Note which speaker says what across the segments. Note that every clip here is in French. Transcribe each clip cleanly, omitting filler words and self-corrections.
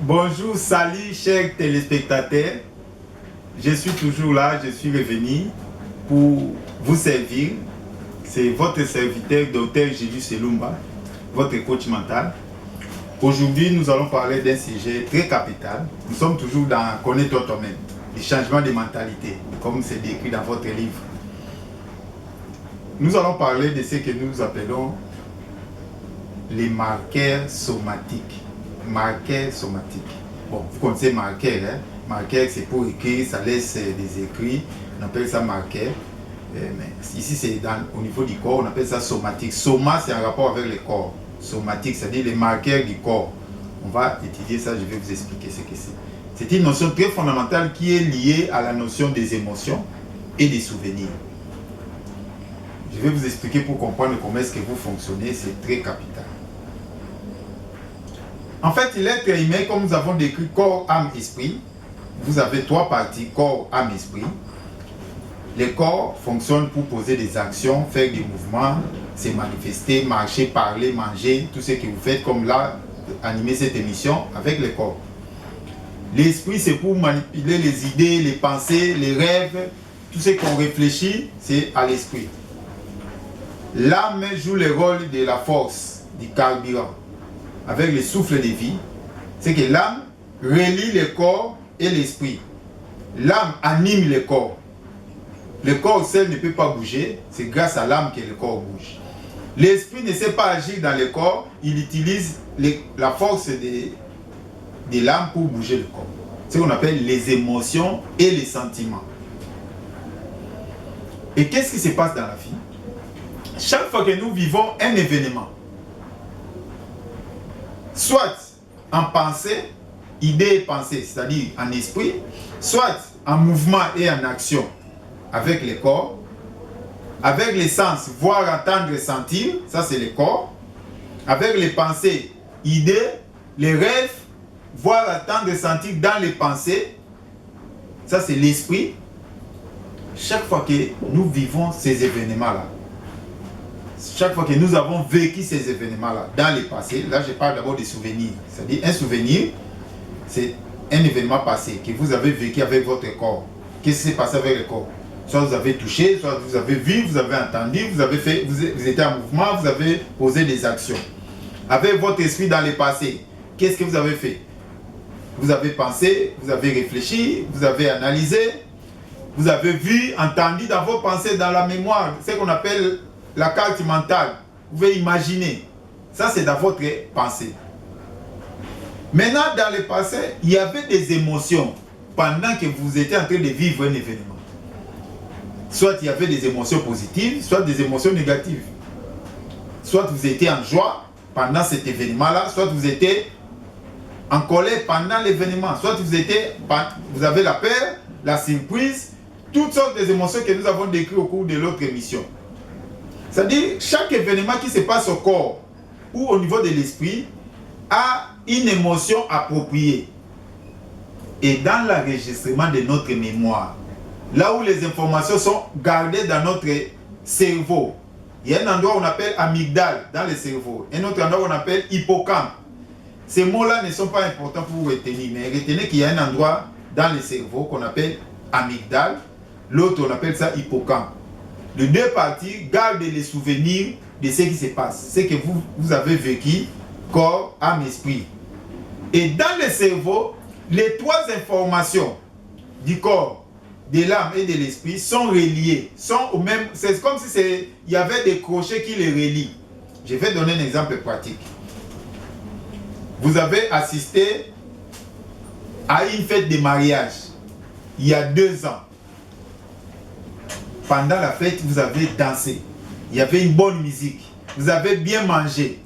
Speaker 1: Bonjour, salut chers téléspectateurs. Je suis toujours là, je suis revenu pour vous servir. C'est votre serviteur, Dr Jésus Selumba, votre coach mental. Aujourd'hui, nous allons parler d'un sujet très capital. Nous sommes toujours dans Connais-toi toi-même, les changements de mentalité, comme c'est décrit dans votre livre. Nous allons parler de ce que nous appelons les marqueurs somatiques. Marqueurs somatiques. Bon, vous connaissez marqueur, hein? Marqueur, c'est pour écrire, ça laisse des écrits, on appelle ça marqueur. Mais ici, c'est au niveau du corps, on appelle ça somatique. Soma, c'est en rapport avec le corps. Somatique, c'est-à-dire les marqueurs du corps. On va étudier ça, je vais vous expliquer ce que c'est. C'est une notion très fondamentale qui est liée à la notion des émotions et des souvenirs. Je vais vous expliquer pour comprendre comment est-ce que vous fonctionnez, c'est très capital. En fait, l'être humain, comme nous avons décrit corps, âme, esprit, vous avez trois parties, corps, âme, esprit. Le corps fonctionne pour poser des actions, faire des mouvements, se manifester, marcher, parler, manger, tout ce que vous faites, comme là, animer cette émission avec le corps. L'esprit, c'est pour manipuler les idées, les pensées, les rêves, tout ce qu'on réfléchit, c'est à l'esprit. L'âme joue le rôle de la force, du carburant, avec le souffle de vie. C'est que l'âme relie le corps et l'esprit. L'âme anime le corps. Le corps seul ne peut pas bouger, c'est grâce à l'âme que le corps bouge. L'esprit ne sait pas agir dans le corps, il utilise la force de l'âme pour bouger le corps. C'est ce qu'on appelle les émotions et les sentiments. Et qu'est-ce qui se passe dans la vie? Chaque fois que nous vivons un événement, soit en pensée, idée et pensée, c'est-à-dire en esprit, soit en mouvement et en action avec le corps, avec les sens, voir, entendre, sentir, ça c'est le corps, avec les pensées, idées, les rêves, voir, entendre, sentir dans les pensées, ça c'est l'esprit. Chaque fois que nous vivons ces événements-là, chaque fois que nous avons vécu ces événements-là dans le passé, là je parle d'abord des souvenirs. C'est-à-dire un souvenir, c'est un événement passé que vous avez vécu avec votre corps. Qu'est-ce qui s'est passé avec le corps? Soit vous avez touché, soit vous avez vu, vous avez entendu, vous avez fait, vous étiez en mouvement, vous avez posé des actions. Avec votre esprit dans le passé, qu'est-ce que vous avez fait? Vous avez pensé, vous avez réfléchi, vous avez analysé, vous avez vu, entendu dans vos pensées, dans la mémoire, ce qu'on appelle la carte mentale. Vous pouvez imaginer. Ça, c'est dans votre pensée. Maintenant, dans le passé, il y avait des émotions pendant que vous étiez en train de vivre un événement. Soit il y avait des émotions positives, soit des émotions négatives. Soit vous étiez en joie pendant cet événement-là, soit vous étiez en colère pendant l'événement, soit vous avez la peur, la surprise, toutes sortes d'émotions que nous avons décrites au cours de l'autre émission. C'est-à-dire, chaque événement qui se passe au corps ou au niveau de l'esprit a une émotion appropriée. Et dans l'enregistrement de notre mémoire, là où les informations sont gardées dans notre cerveau, il y a un endroit où on appelle amygdale dans le cerveau, un autre endroit où on appelle hippocampe. Ces mots-là ne sont pas importants pour vous retenir, mais retenez qu'il y a un endroit dans le cerveau qu'on appelle amygdale, l'autre on appelle ça hippocampe. Les deux parties gardent les souvenirs de ce qui se passe, ce que vous avez vécu, corps, âme, esprit. Et dans le cerveau, les trois informations du corps, de l'âme et de l'esprit sont reliées, sont au même. C'est comme si il y avait des crochets qui les relient. Je vais donner un exemple pratique. Vous avez assisté à une fête de mariage il y a 2 ans. Pendant la fête, vous avez dansé. Il y avait une bonne musique. Vous avez bien mangé.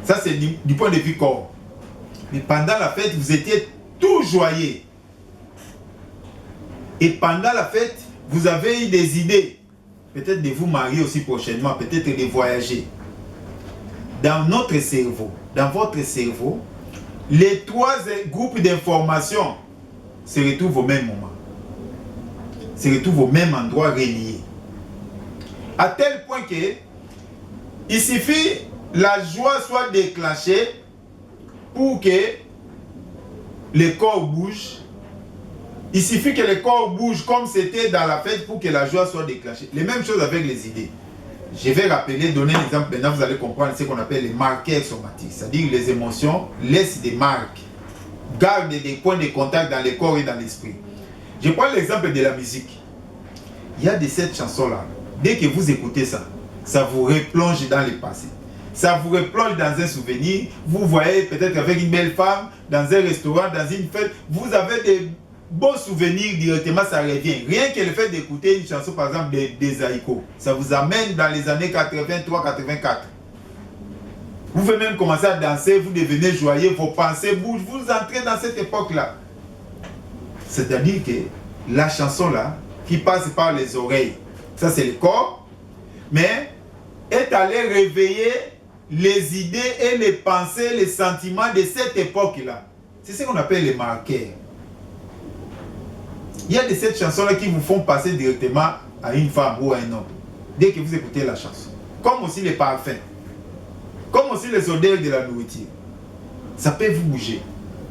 Speaker 1: Ça, c'est du point de vue corps. Mais pendant la fête, vous étiez tout joyeux. Et pendant la fête, vous avez eu des idées. Peut-être de vous marier aussi prochainement, peut-être de voyager. Dans notre cerveau, dans votre cerveau, les trois groupes d'informations se retrouvent au même moment. Se retrouvent au même endroit relié. À tel point que il suffit la joie soit déclenchée pour que le corps bouge. Il suffit que le corps bouge comme c'était dans la fête pour que la joie soit déclenchée. Les mêmes choses avec les idées. Je vais rappeler, donner un exemple, maintenant vous allez comprendre ce qu'on appelle les marqueurs somatiques. C'est-à-dire les émotions laissent des marques, gardent des points de contact dans le corps et dans l'esprit. Je prends l'exemple de la musique. Il y a de cette chanson-là. Dès que vous écoutez ça, ça vous replonge dans le passé. Ça vous replonge dans un souvenir. Vous voyez peut-être avec une belle femme, dans un restaurant, dans une fête. Vous avez des beaux souvenirs directement, ça revient. Rien que le fait d'écouter une chanson, par exemple, des Aïko, ça vous amène dans les années 83-84. Vous pouvez même commencer à danser, vous devenez joyeux, vos pensées bougent, vous entrez dans cette époque-là. C'est-à-dire que la chanson-là, qui passe par les oreilles, ça c'est le corps, mais est allé réveiller les idées et les pensées, les sentiments de cette époque-là. C'est ce qu'on appelle les marqueurs. Il y a de ces chansons-là qui vous font passer directement à une femme ou à un homme, dès que vous écoutez la chanson. Comme aussi les parfums, comme aussi les odeurs de la nourriture. Ça peut vous bouger.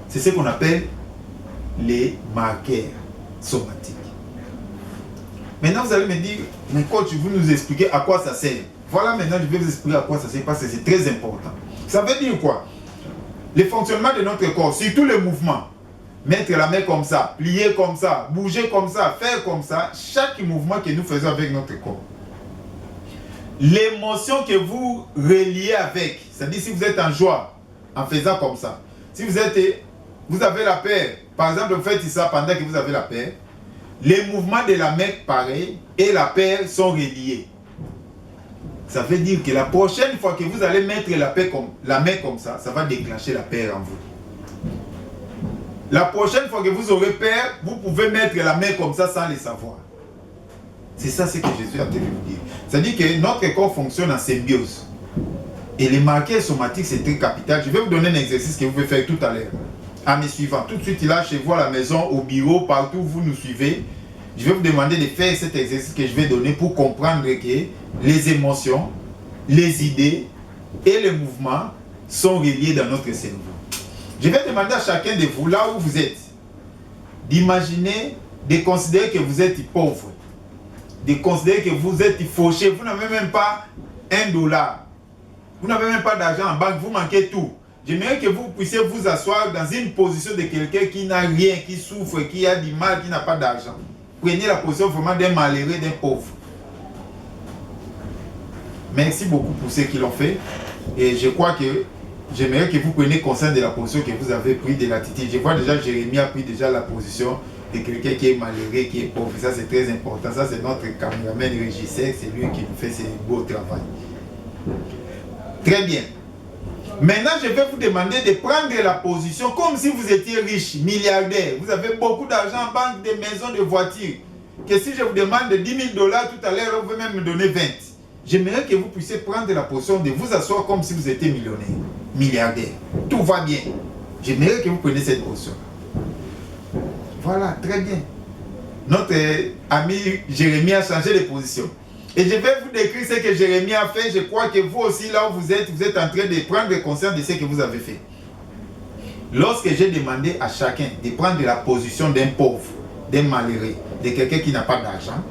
Speaker 1: C'est ce qu'on appelle les marqueurs somatiques. Maintenant, vous allez me dire, mais coach, vous nous expliquez à quoi ça sert. Voilà, maintenant, je vais vous expliquer à quoi ça sert parce que c'est très important. Ça veut dire quoi? Le fonctionnement de notre corps, surtout le mouvement. Mettre la main comme ça, plier comme ça, bouger comme ça, faire comme ça, chaque mouvement que nous faisons avec notre corps. L'émotion que vous reliez avec, c'est-à-dire si vous êtes en joie, en faisant comme ça. Si vous avez la peur, par exemple, vous faites ça pendant que vous avez la peur, les mouvements de la main pareil et la peur sont reliés. Ça veut dire que la prochaine fois que vous allez mettre la main comme ça, ça va déclencher la peur en vous. La prochaine fois que vous aurez peur, vous pouvez mettre la main comme ça sans le savoir. C'est ça ce que Jésus a voulu vous dire. C'est-à-dire que notre corps fonctionne en symbiose. Et les marqueurs somatiques, c'est très capital. Je vais vous donner un exercice que vous pouvez faire tout à l'heure. En me suivant. Tout de suite, là, chez vous, à la maison, au bureau, partout où vous nous suivez. Je vais vous demander de faire cet exercice que je vais donner pour comprendre que les émotions, les idées et les mouvements sont reliés dans notre cerveau. Je vais demander à chacun de vous, là où vous êtes, d'imaginer, de considérer que vous êtes pauvre, de considérer que vous êtes fauché, vous n'avez même pas $1, vous n'avez même pas d'argent en banque, vous manquez tout. J'aimerais que vous puissiez vous asseoir dans une position de quelqu'un qui n'a rien, qui souffre, qui a du mal, qui n'a pas d'argent. Prenez la position vraiment d'un malheureux, d'un pauvre. Merci beaucoup pour ceux qui l'ont fait. Et je crois que j'aimerais que vous preniez conscience de la position que vous avez prise de l'attitude. Je vois déjà Jérémie a pris déjà la position de quelqu'un qui est malheureux, qui est pauvre. Ça c'est très important. Ça c'est notre caméraman régisseur, c'est lui qui nous fait ce beau travail. Très bien. Maintenant, je vais vous demander de prendre la position comme si vous étiez riche, milliardaire. Vous avez beaucoup d'argent en banque, des maisons, des voitures. Que si je vous demande de $10 000 tout à l'heure, vous pouvez même me donner 20. J'aimerais que vous puissiez prendre la position de vous asseoir comme si vous étiez millionnaire, milliardaire. Tout va bien. J'aimerais que vous preniez cette position. Voilà, très bien. Notre ami Jérémie a changé de position. Et je vais vous décrire ce que Jérémie a fait. Je crois que vous aussi, là où vous êtes en train de prendre conscience de ce que vous avez fait. Lorsque j'ai demandé à chacun de prendre la position d'un pauvre, d'un malheureux, de quelqu'un qui n'a pas d'argent,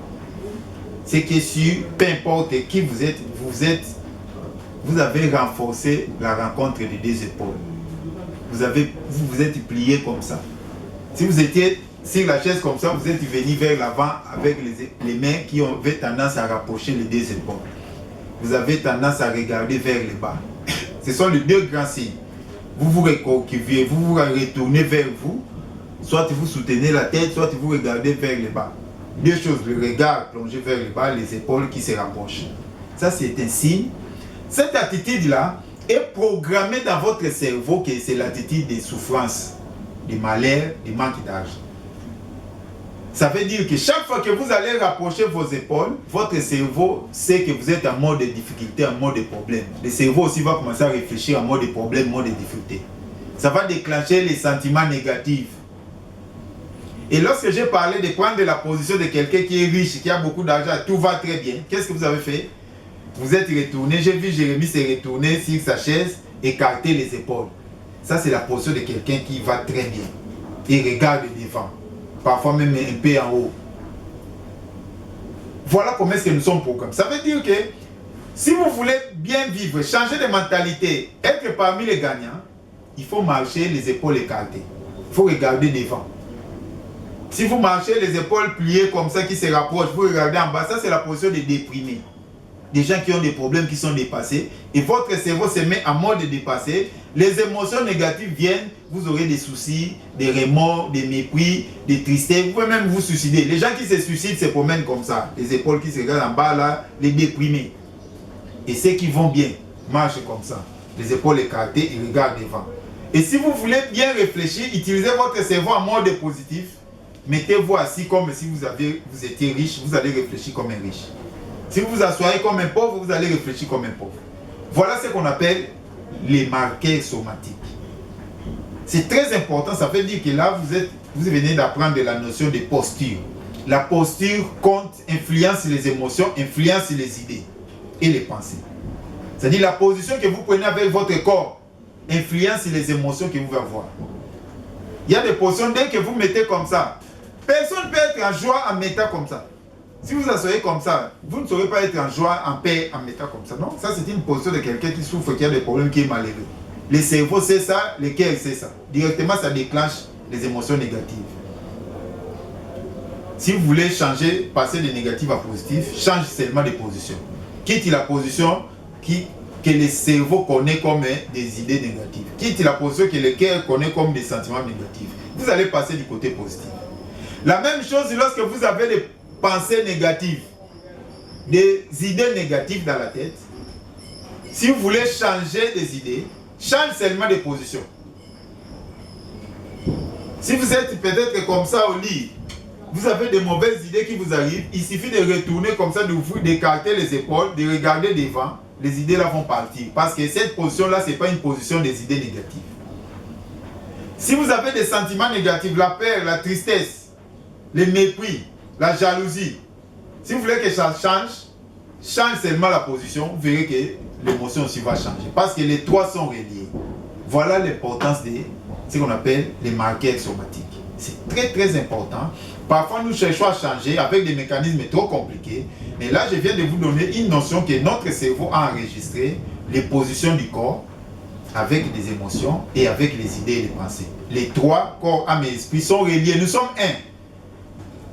Speaker 1: c'est que sur peu importe qui vous êtes, vous avez renforcé la rencontre des deux épaules. Vous vous êtes plié comme ça. Si vous étiez sur la chaise comme ça, vous êtes venu vers l'avant avec les mains qui avaient tendance à rapprocher les deux épaules. Vous avez tendance à regarder vers le bas. Ce sont les deux grands signes. Vous vous recroquevillez, vous vous retournez vers vous. Soit vous soutenez la tête, soit vous regardez vers le bas. Deux choses, le regard plongé vers le bas, les épaules qui se rapprochent. Ça, c'est un signe. Cette attitude-là est programmée dans votre cerveau que c'est l'attitude de souffrance, de malheur, de manque d'argent. Ça veut dire que chaque fois que vous allez rapprocher vos épaules, votre cerveau sait que vous êtes en mode de difficulté, en mode de problème. Le cerveau aussi va commencer à réfléchir en mode de problème, en mode de difficulté. Ça va déclencher les sentiments négatifs. Et lorsque j'ai parlé de prendre la position de quelqu'un qui est riche, qui a beaucoup d'argent, tout va très bien. Qu'est-ce que vous avez fait? Vous êtes retourné, j'ai vu Jérémie se retourner sur sa chaise, écarter les épaules. Ça, c'est la posture de quelqu'un qui va très bien et regarde devant, parfois même un peu en haut. Voilà comment est-ce que nous sommes programmés. Ça veut dire que si vous voulez bien vivre, changer de mentalité, être parmi les gagnants, il faut marcher les épaules écartées. Il faut regarder devant. Si vous marchez les épaules pliées comme ça qui se rapprochent, vous regardez en bas, ça c'est la position des déprimés. Des gens qui ont des problèmes qui sont dépassés. Et votre cerveau se met en mode dépassé. Les émotions négatives viennent, vous aurez des soucis, des remords, des mépris, des tristesses. Vous pouvez même vous suicider. Les gens qui se suicident se promènent comme ça. Les épaules qui se regardent en bas là, les déprimés. Et ceux qui vont bien marchent comme ça. Les épaules écartées, ils regardent devant. Et si vous voulez bien réfléchir, utilisez votre cerveau en mode positif. Mettez-vous assis comme si vous étiez riche, vous allez réfléchir comme un riche. Si vous vous asseyez comme un pauvre, vous allez réfléchir comme un pauvre. Voilà ce qu'on appelle les marqueurs somatiques. C'est très important, ça veut dire que là, vous venez d'apprendre la notion de posture. La posture compte, influence les émotions, influence les idées et les pensées. C'est-à-dire la position que vous prenez avec votre corps influence les émotions que vous allez avoir. Il y a des positions, dès que vous mettez comme ça, personne ne peut être en joie en mettant comme ça. Si vous asseyez comme ça, vous ne saurez pas être en joie, en paix, en mettant comme ça. Non, ça c'est une position de quelqu'un qui souffre, qui a des problèmes, qui est malheureux. Le cerveau c'est ça, le cœur c'est ça. Directement ça déclenche les émotions négatives. Si vous voulez changer, passer de négatif à positif, change seulement de position. Quitte la position que le cerveau connaît comme des idées négatives. Quitte la position que le cœur connaît comme des sentiments négatifs. Vous allez passer du côté positif. La même chose lorsque vous avez des pensées négatives, des idées négatives dans la tête. Si vous voulez changer des idées, change seulement de position. Si vous êtes peut-être comme ça au lit, vous avez de mauvaises idées qui vous arrivent, il suffit de retourner comme ça, d'écarter les épaules, de regarder devant, les idées là vont partir. Parce que cette position-là, ce n'est pas une position des idées négatives. Si vous avez des sentiments négatifs, la peur, la tristesse, le mépris, la jalousie, si vous voulez que ça change seulement la position, vous verrez que l'émotion aussi va changer. Parce que les trois sont reliés. Voilà l'importance de ce qu'on appelle les marqueurs somatiques. C'est très très important. Parfois nous cherchons à changer avec des mécanismes trop compliqués. Mais là je viens de vous donner une notion que notre cerveau a enregistré les positions du corps avec des émotions et avec les idées et les pensées. Les trois, corps, âme et esprit, sont reliés. Nous sommes un.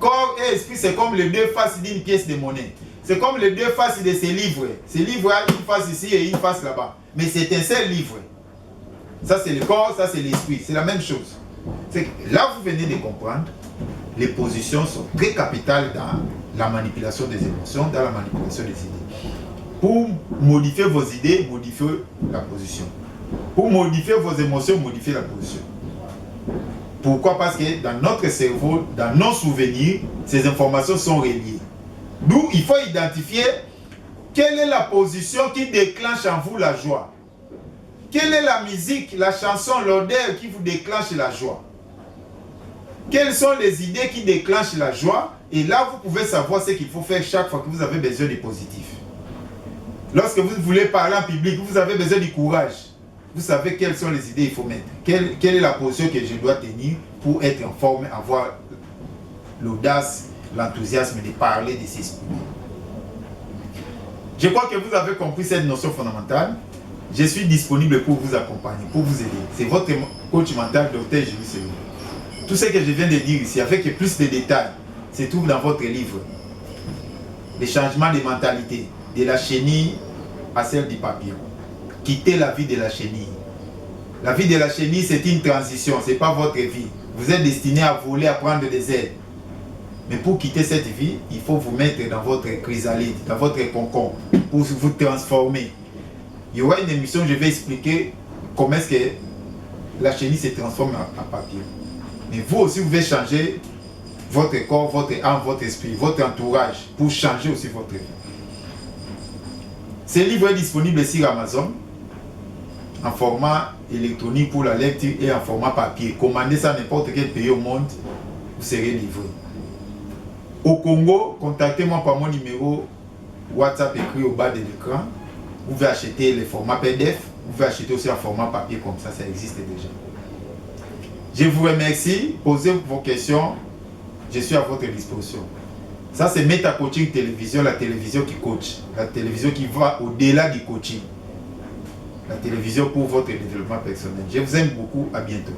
Speaker 1: Corps et esprit, c'est comme les deux faces d'une pièce de monnaie. C'est comme les deux faces de ces livres. Ces livres ont une face ici et une face là-bas. Mais c'est un seul livre. Ça c'est le corps, ça c'est l'esprit. C'est la même chose. Là vous venez de comprendre, les positions sont très capitales dans la manipulation des émotions, dans la manipulation des idées. Pour modifier vos idées, modifiez la position. Pour modifier vos émotions, modifiez la position. Pourquoi? Parce que dans notre cerveau, dans nos souvenirs, ces informations sont reliées. D'où il faut identifier quelle est la position qui déclenche en vous la joie. Quelle est la musique, la chanson, l'odeur qui vous déclenche la joie? Quelles sont les idées qui déclenchent la joie? Et là, vous pouvez savoir ce qu'il faut faire chaque fois que vous avez besoin de positif. Lorsque vous voulez parler en public, vous avez besoin du courage. Vous savez quelles sont les idées qu'il faut mettre. Quelle est la position que je dois tenir pour être en forme, avoir l'audace, l'enthousiasme de parler, de s'exprimer. Je crois que vous avez compris cette notion fondamentale. Je suis disponible pour vous accompagner, pour vous aider. C'est votre coach mental, Dr. Jules Selou. Tout ce que je viens de dire ici, avec plus de détails, se trouve dans votre livre. Les changements de mentalité, de la chenille à celle du papillon. Quittez la vie de la chenille. La vie de la chenille, c'est une transition, ce n'est pas votre vie. Vous êtes destiné à voler, à prendre des ailes. Mais pour quitter cette vie, il faut vous mettre dans votre chrysalide, dans votre cocon, pour vous transformer. Il y aura une émission où je vais expliquer comment est-ce que la chenille se transforme en papillon. Mais vous aussi, vous devez changer votre corps, votre âme, votre esprit, votre entourage, pour changer aussi votre vie. Ce livre est disponible sur Amazon, en format électronique pour la lecture et en format papier. Commandez ça à n'importe quel pays au monde, vous serez livré. Au Congo, contactez-moi par mon numéro WhatsApp écrit au bas de l'écran. Vous pouvez acheter les formats PDF Vous pouvez acheter aussi un format papier comme ça existe déjà. Je vous remercie. Posez vos questions. Je suis à votre disposition. Ça, c'est Meta Coaching Télévision, la télévision qui coach. La télévision qui va au-delà du coaching. La télévision pour votre développement personnel. Je vous aime beaucoup. À bientôt.